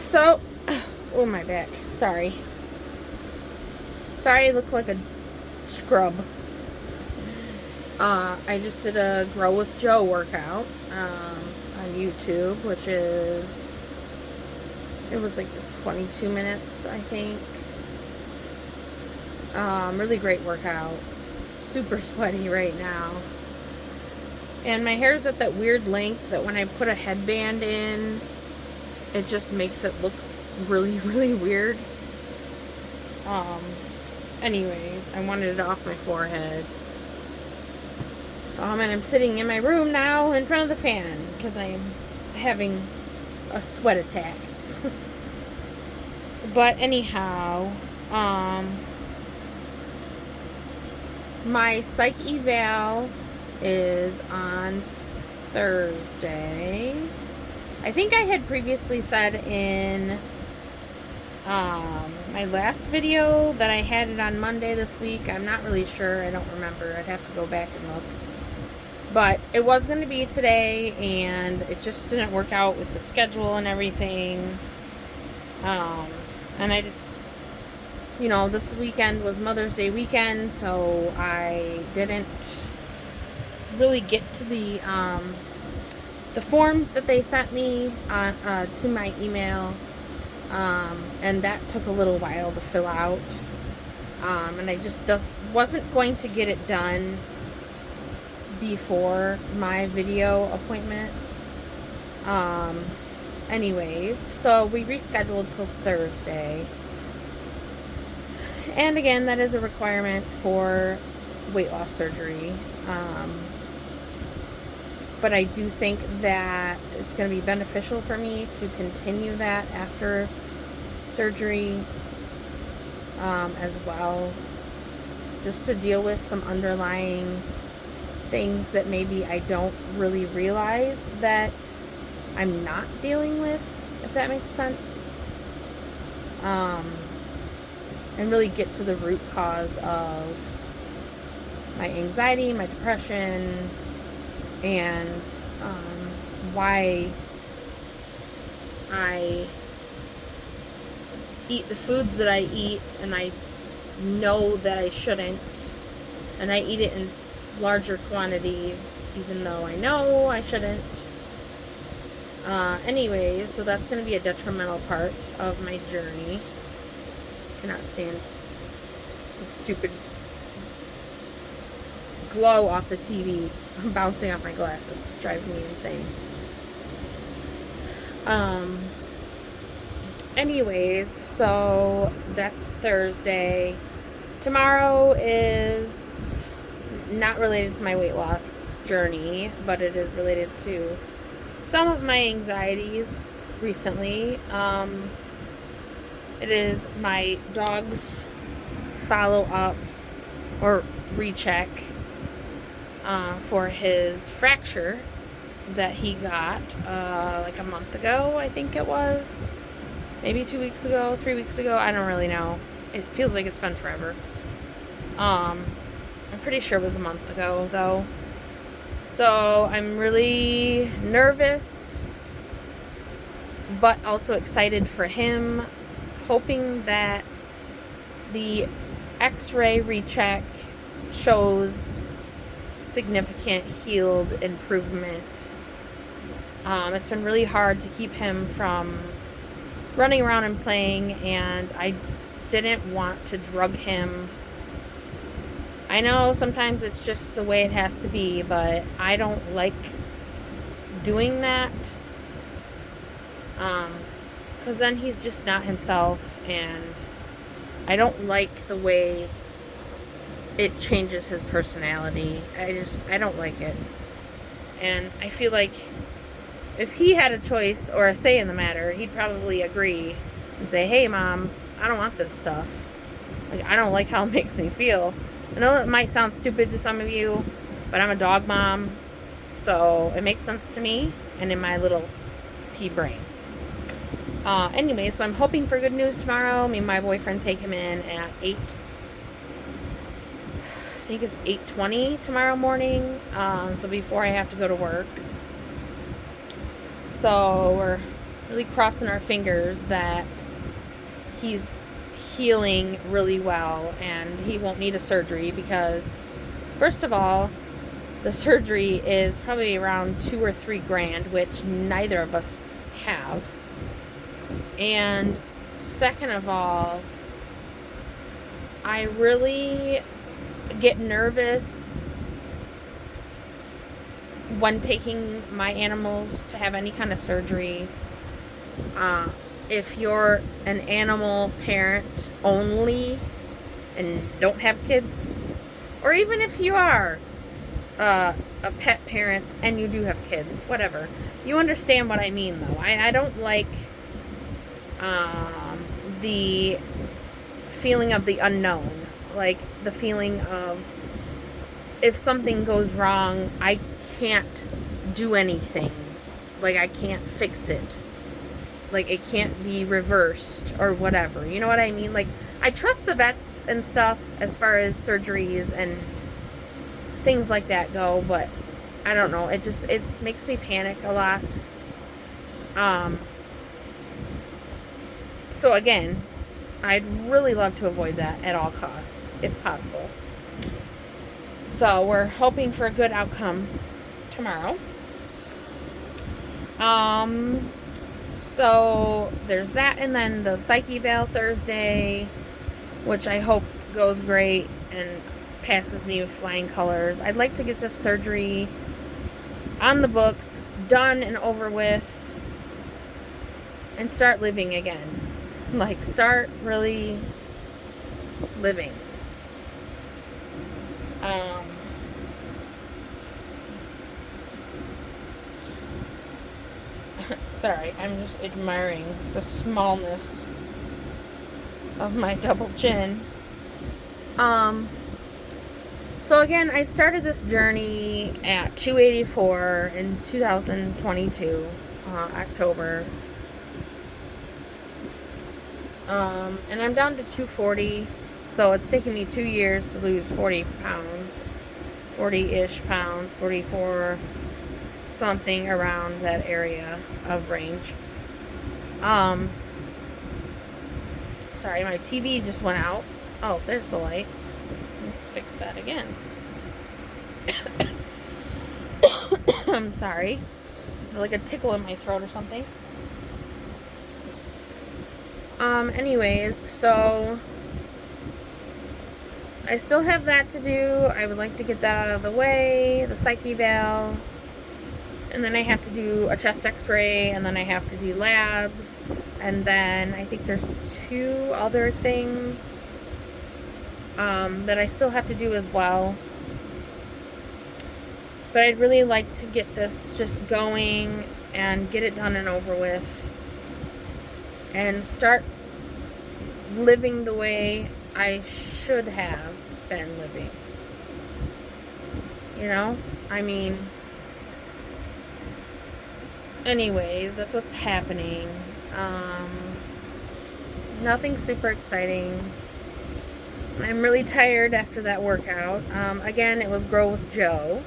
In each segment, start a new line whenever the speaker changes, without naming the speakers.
So, oh, my back. Sorry. Sorry I look like a scrub. I just did a Grow with Joe workout on YouTube, which is, it was like 22 minutes, I think. Really great workout. Super sweaty right now. And my hair's at that weird length that when I put a headband in, it just makes it look really, really weird. Anyways, I wanted it off my forehead. And I'm sitting in my room now in front of the fan because I'm having a sweat attack. But anyhow, my psych eval is on Thursday. I think I had previously said in my last video that I had it on Monday this week. I'm not really sure. I don't remember. I'd have to go back and look. But it was going to be today, and it just didn't work out with the schedule and everything. And this weekend was Mother's Day weekend, so I didn't really get to the forms that they sent me to my email, and that took a little while to fill out, and I just wasn't going to get it done before my video appointment. Anyways, so we rescheduled till Thursday. And again, that is a requirement for weight loss surgery. But I do think that it's going to be beneficial for me to continue that after surgery as well. Just to deal with some underlying things that maybe I don't really realize that I'm not dealing with, if that makes sense. And really get to the root cause of my anxiety, my depression, and why I eat the foods that I eat, and I know that I shouldn't, and I eat it in larger quantities even though I know I shouldn't. Anyways, so that's going to be a detrimental part of my journey. Cannot stand the stupid glow off the TV bouncing off my glasses. It's driving me insane. Anyways, so that's Thursday. Tomorrow is not related to my weight loss journey, but it is related to some of my anxieties recently. It is my dog's follow-up or recheck for his fracture that he got like a month ago, I think it was. Maybe 2 weeks ago, 3 weeks ago, I don't really know. It feels like it's been forever. I'm pretty sure it was a month ago, though. So I'm really nervous, but also excited for him, hoping that the x-ray recheck shows significant healed improvement. It's been really hard to keep him from running around and playing, and I didn't want to drug him. I know sometimes it's just the way it has to be, but I don't like doing that. Because then he's just not himself, and I don't like the way it changes his personality. I don't like it. And I feel like if he had a choice or a say in the matter, he'd probably agree and say, hey, Mom, I don't want this stuff. Like, I don't like how it makes me feel. I know it might sound stupid to some of you, but I'm a dog mom, so it makes sense to me and in my little pea brain. Anyway, so I'm hoping for good news tomorrow. Me and my boyfriend take him in at 8. I think it's 8:20 tomorrow morning, so before I have to go to work. So we're really crossing our fingers that he's healing really well and he won't need a surgery, because first of all, the surgery is probably around $2 or $3 grand, which neither of us have. And second of all, I really get nervous when taking my animals to have any kind of surgery. If you're an animal parent only and don't have kids, or even if you are a pet parent and you do have kids, whatever, you understand what I mean, though. I don't like the feeling of the unknown, like the feeling of if something goes wrong, I can't do anything, like I can't fix it, like it can't be reversed or whatever, you know what I mean? Like, I trust the vets and stuff as far as surgeries and things like that go, but I don't know, it makes me panic a lot. So again, I'd really love to avoid that at all costs, if possible. So we're hoping for a good outcome tomorrow. So there's that, and then the psych eval Thursday, which I hope goes great and passes me with flying colors. I'd like to get this surgery on the books, done and over with, and start living again. Like, start really living. Sorry, I'm just admiring the smallness of my double chin. So again, I started this journey at 284 in 2022, October. And I'm down to 240, so it's taken me 2 years to lose 40 pounds, 40-ish pounds, 44, something around that area of range. Sorry, my TV just went out. Oh, there's the light. Let's fix that again. I'm sorry. Like a tickle in my throat or something. Anyways, so I still have that to do. I would like to get that out of the way, the psych eval, and then I have to do a chest x-ray, and then I have to do labs, and then I think there's 2 other things that I still have to do as well. But I'd really like to get this just going and get it done and over with, and start living the way I should have been living. You know? I mean, anyways, that's what's happening. Nothing super exciting. I'm really tired after that workout. Again, it was Grow with Joe.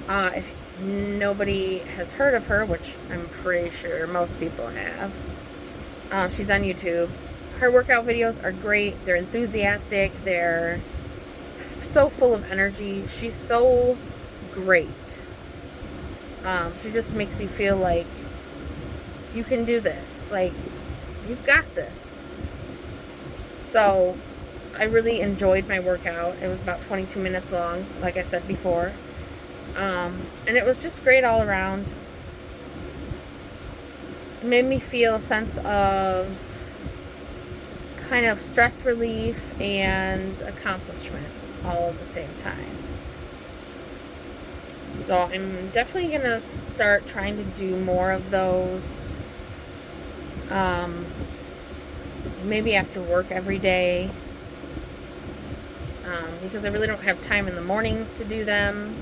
If nobody has heard of her, which I'm pretty sure most people have, she's on YouTube. Her workout videos are great. They're enthusiastic. They're so full of energy. She's so great. She just makes you feel like you can do this. Like, you've got this. So I really enjoyed my workout. It was about 22 minutes long, like I said before. And it was just great all around. It made me feel a sense of kind of stress relief and accomplishment all at the same time. So I'm definitely going to start trying to do more of those. Maybe after work every day. Because I really don't have time in the mornings to do them.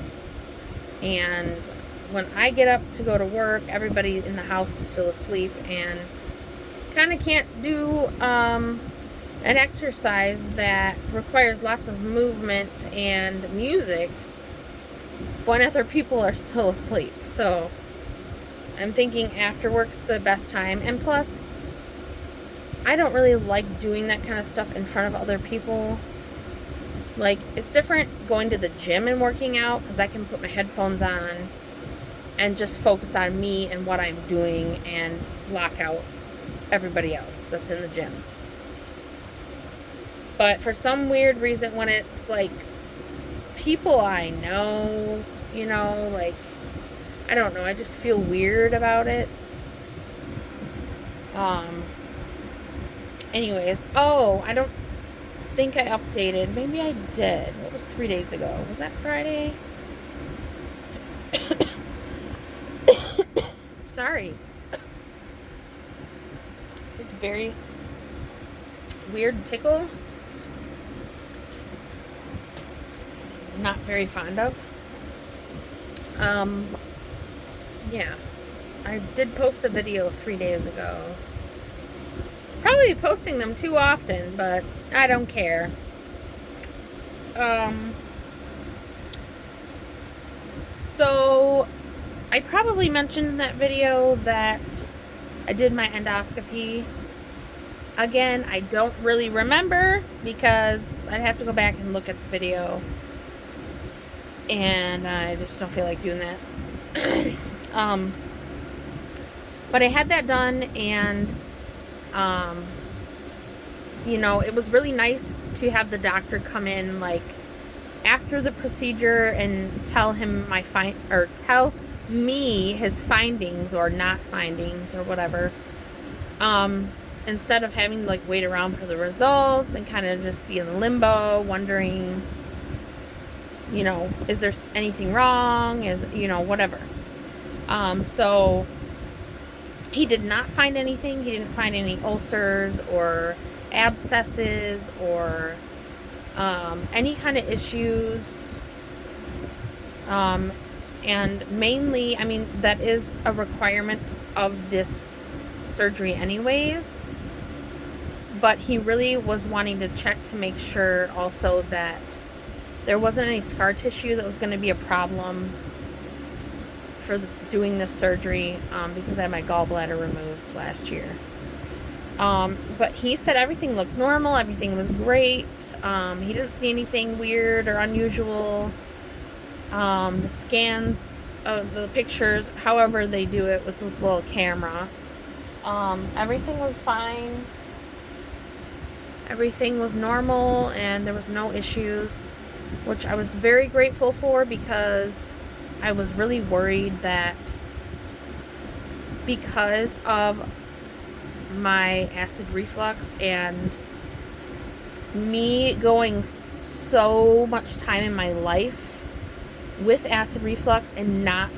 And when I get up to go to work, everybody in the house is still asleep and kind of can't do an exercise that requires lots of movement and music when other people are still asleep. So I'm thinking after work's the best time. And plus, I don't really like doing that kind of stuff in front of other people. Like, it's different going to the gym and working out because I can put my headphones on and just focus on me and what I'm doing and block out everybody else that's in the gym. But for some weird reason, when it's like people I know, like, I don't know, I just feel weird about it. Anyways, I don't think I updated. Maybe I did. What was 3 days ago? Was that Friday? Sorry. It's very weird tickle. Not very fond of. Yeah. I did post a video 3 days ago. Probably posting them too often, but I don't care. So I probably mentioned in that video that I did my endoscopy. Again, I don't really remember because I'd have to go back and look at the video. And I just don't feel like doing that. But I had that done, and it was really nice to have the doctor come in like after the procedure and tell me his findings or not findings or whatever. Instead of having to like wait around for the results and kind of just be in limbo, wondering, is there anything wrong? Whatever. So he did not find anything. He didn't find any ulcers or abscesses or any kind of issues. And mainly, that is a requirement of this surgery anyways. But he really was wanting to check to make sure also that there wasn't any scar tissue that was going to be a problem for doing this surgery, because I had my gallbladder removed last year. But he said everything looked normal, everything was great. He didn't see anything weird or unusual. The scans, the pictures, however they do it with this little camera, everything was fine. Everything was normal and there was no issues, which I was very grateful for, because I was really worried that because of my acid reflux and me going so much time in my life with acid reflux and not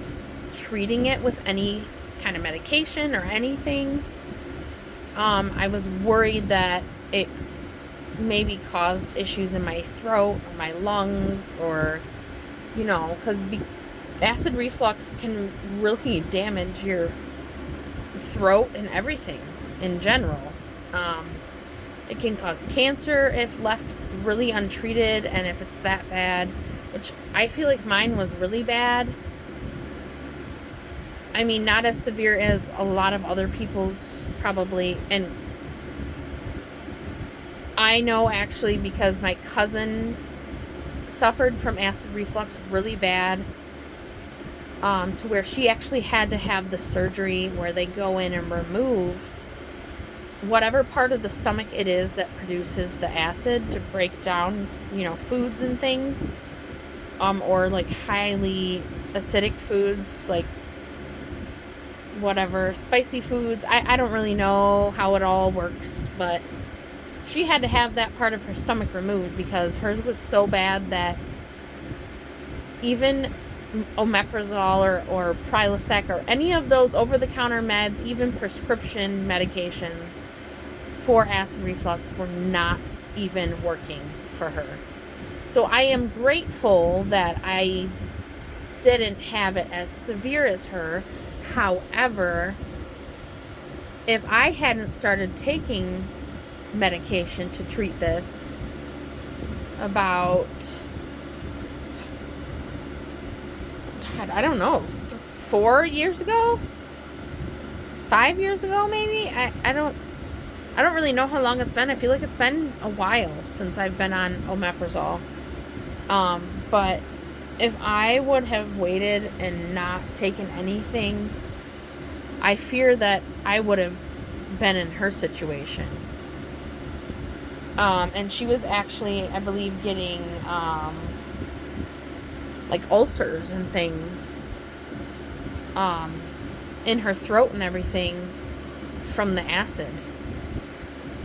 treating it with any kind of medication or anything, I was worried that it maybe caused issues in my throat or my lungs, or because acid reflux can really damage your throat and everything in general. It can cause cancer if left really untreated, and if it's that bad, which I feel like mine was really bad. Not as severe as a lot of other people's probably, and I know actually because my cousin suffered from acid reflux really bad, to where she actually had to have the surgery where they go in and remove whatever part of the stomach it is that produces the acid to break down, foods and things, or like highly acidic foods, like whatever, spicy foods. I don't really know how it all works, but she had to have that part of her stomach removed because hers was so bad that even omeprazole or Prilosec or any of those over-the-counter meds, even prescription medications for acid reflux, were not even working for her. So I am grateful that I didn't have it as severe as her. However, if I hadn't started taking medication to treat this about, God, I don't know, 4 years ago, 5 years ago, maybe. I don't really know how long it's been. I feel like it's been a while since I've been on omeprazole. But if I would have waited and not taken anything, I fear that I would have been in her situation. And she was actually, I believe, getting like ulcers and things in her throat and everything from the acid.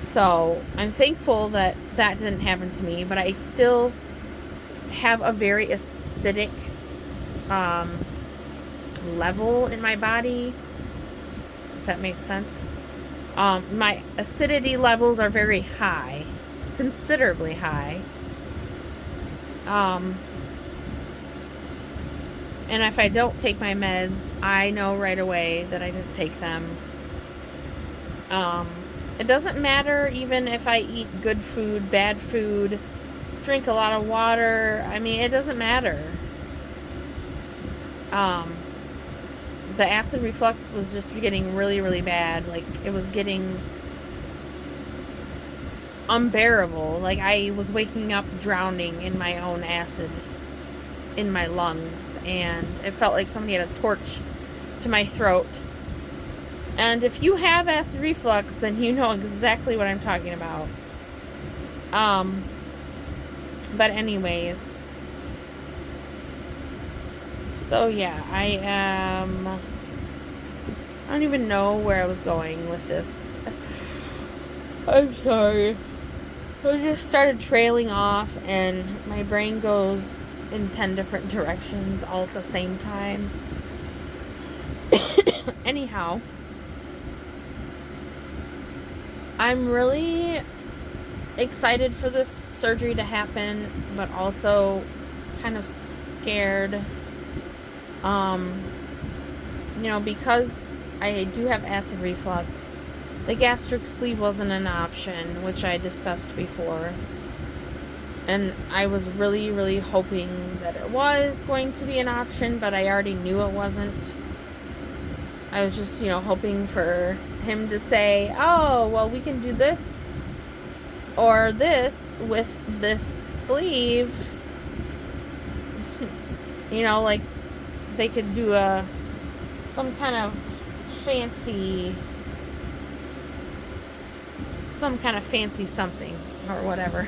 So I'm thankful that that didn't happen to me, but I still have a very acidic level in my body, if that makes sense. My acidity levels are very high, considerably high. And if I don't take my meds, I know right away that I didn't take them. It doesn't matter even if I eat good food, bad food, drink a lot of water. I mean, it doesn't matter. The acid reflux was just getting really, really bad. Like, it was getting unbearable. Like, I was waking up drowning in my own acid in my lungs, and it felt like somebody had a torch to my throat. And if you have acid reflux, then you know exactly what I'm talking about. But anyways, so yeah, I don't even know where I was going with this. I'm sorry. I just started trailing off, and my brain goes in 10 different directions all at the same time. Anyhow, I'm really excited for this surgery to happen, but also kind of scared. Because I do have acid reflux, the gastric sleeve wasn't an option, which I discussed before. And I was really, really hoping that it was going to be an option, but I already knew it wasn't. I was just, hoping for him to say, oh, well, we can do this or this with this sleeve. Like they could do some kind of fancy something or whatever.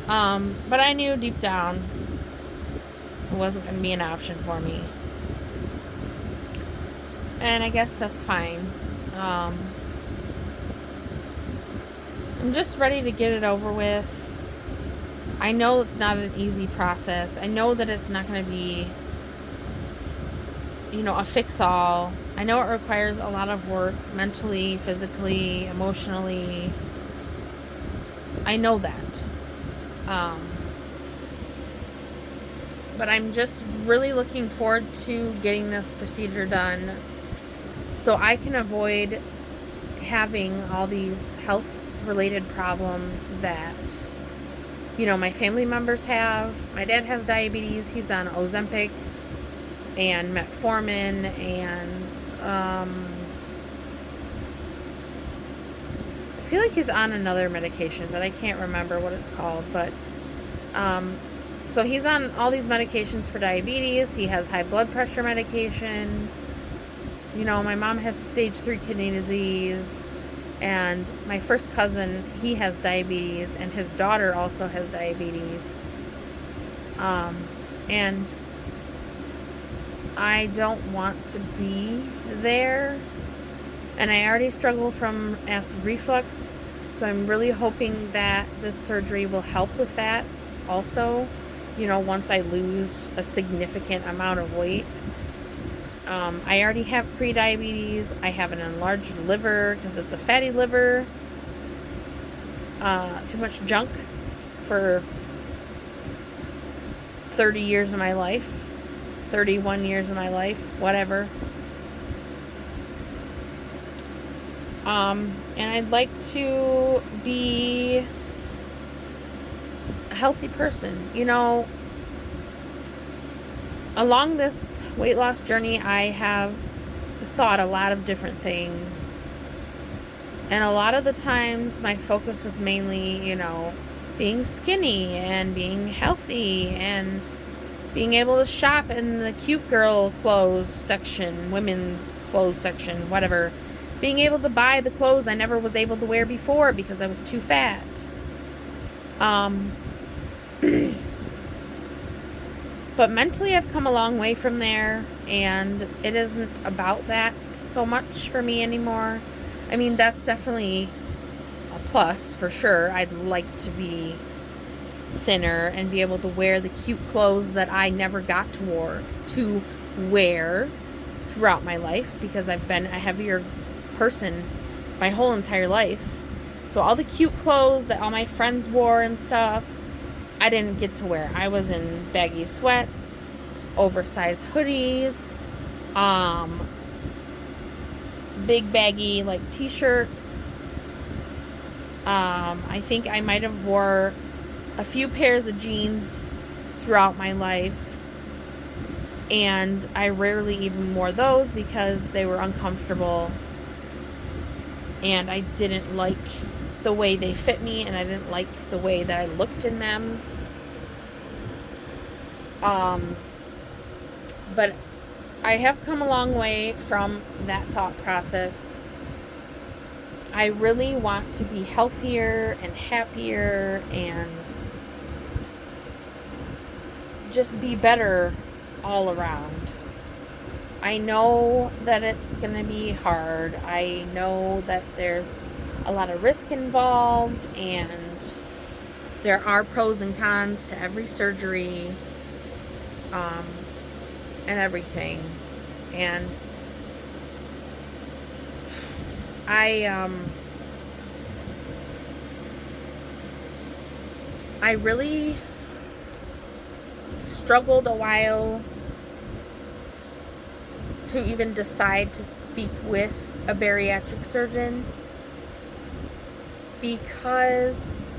But I knew deep down it wasn't going to be an option for me. And I guess that's fine. I'm just ready to get it over with. I know it's not an easy process. I know that it's not going to be, a fix-all. I know it requires a lot of work, mentally, physically, emotionally. I know that. But I'm just really looking forward to getting this procedure done so I can avoid having all these health-related problems that, my family members have. My dad has diabetes. He's on Ozempic and metformin and I feel like he's on another medication, but I can't remember what it's called. But so he's on all these medications for diabetes. He has high blood pressure medication. My mom has stage 3 kidney disease. And my first cousin, he has diabetes, and his daughter also has diabetes. And I don't want to be there. And I already struggle from acid reflux, so I'm really hoping that this surgery will help with that also, once I lose a significant amount of weight. I already have pre-diabetes. I have an enlarged liver because it's a fatty liver. Too much junk for 30 years of my life. 31 years of my life. Whatever. And I'd like to be a healthy person. Along this weight loss journey, I have thought a lot of different things. And a lot of the times my focus was mainly, being skinny and being healthy and being able to shop in the cute girl clothes section, women's clothes section, whatever. Being able to buy the clothes I never was able to wear before because I was too fat. But mentally I've come a long way from there, and it isn't about that so much for me anymore. I mean, that's definitely a plus for sure. I'd like to be thinner and be able to wear the cute clothes that I never got to wear throughout my life, because I've been a heavier person my whole entire life. So all the cute clothes that all my friends wore and stuff, I didn't get to wear. I was in baggy sweats, oversized hoodies, big baggy t-shirts. I think I might have wore a few pairs of jeans throughout my life, and I rarely even wore those because they were uncomfortable and I didn't like the way they fit me, and I didn't like the way that I looked in them. But I have come a long way from that thought process. I really want to be healthier and happier and just be better all around. I know that it's going to be hard. I know that there's a lot of risk involved, and there are pros and cons to every surgery, and everything. And I really struggled a while to even decide to speak with a bariatric surgeon, because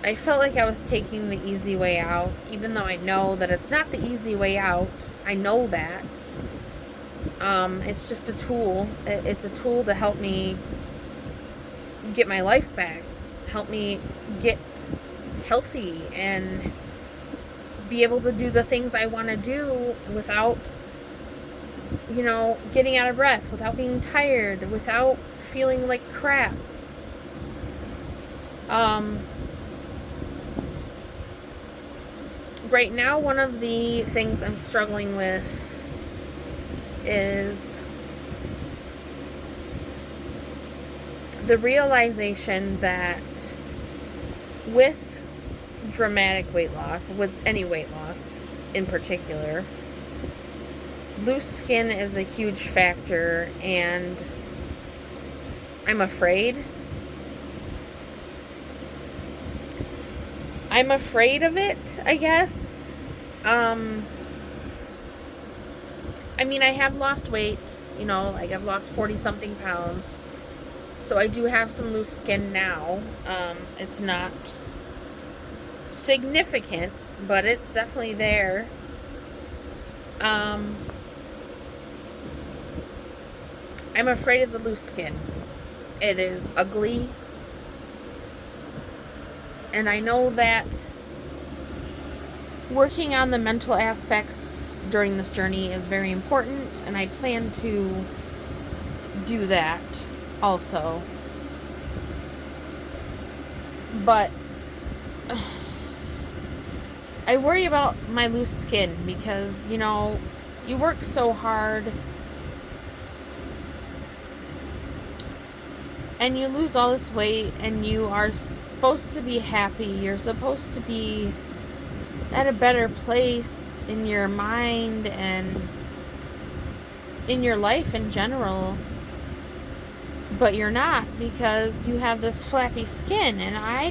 I felt like I was taking the easy way out, even though I know that it's not the easy way out. I know that. It's just a tool. It's a tool to help me get my life back, help me get healthy and be able to do the things I want to do without, getting out of breath, without being tired, without feeling like crap. Right now, one of the things I'm struggling with is the realization that with dramatic weight loss, with any weight loss in particular, loose skin is a huge factor, and I'm afraid. I'm afraid of it, I guess. I have lost weight, I've lost 40-something pounds. So I do have some loose skin now. It's not significant, but it's definitely there. I'm afraid of the loose skin. It is ugly. And I know that working on the mental aspects during this journey is very important, and I plan to do that also. But I worry about my loose skin because, you work so hard and you lose all this weight, and you are supposed to be happy. You're supposed to be at a better place in your mind and in your life in general. But you're not, because you have this flappy skin, and I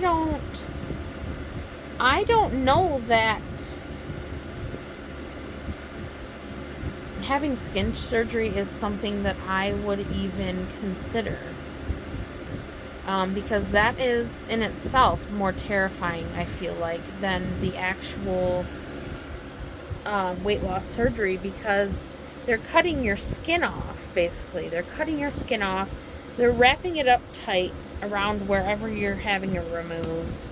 don't know that having skin surgery is something that I would even consider. Because that is in itself more terrifying, I feel like, than the actual weight loss surgery because they're cutting your skin off, basically. They're cutting your skin off. They're wrapping it up tight around wherever you're having it removed.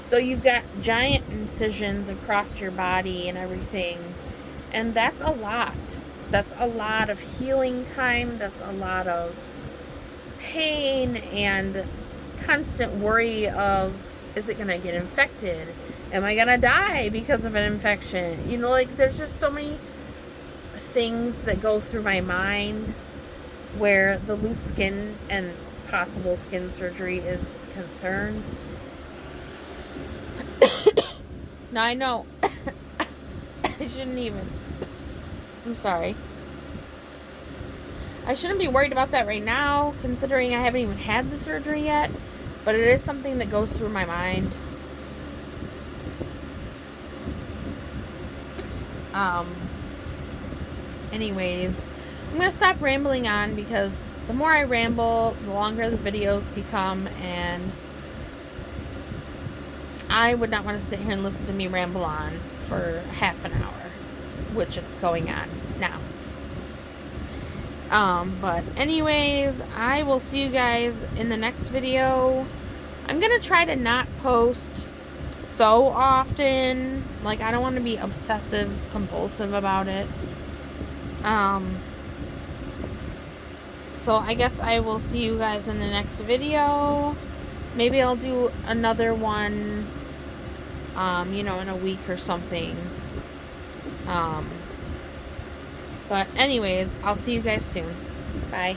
So you've got giant incisions across your body and everything. And that's a lot. That's a lot of healing time. That's a lot of pain and constant worry of, is it going to get infected? Am I going to die because of an infection? You know, like, there's just so many things that go through my mind where the loose skin and possible skin surgery is concerned. Now, I know I shouldn't even. I'm sorry. I shouldn't be worried about that right now, considering I haven't even had the surgery yet. But it is something that goes through my mind. Anyways, I'm going to stop rambling on because the more I ramble, the longer the videos become, and I would not want to sit here and listen to me ramble on for half an hour, which it's going on now. But anyways, I will see you guys in the next video. I'm going to try to not post so often. Like, I don't want to be obsessive compulsive about it. So I guess I will see you guys in the next video. Maybe I'll do another one, in a week or something. But anyways, I'll see you guys soon. Bye.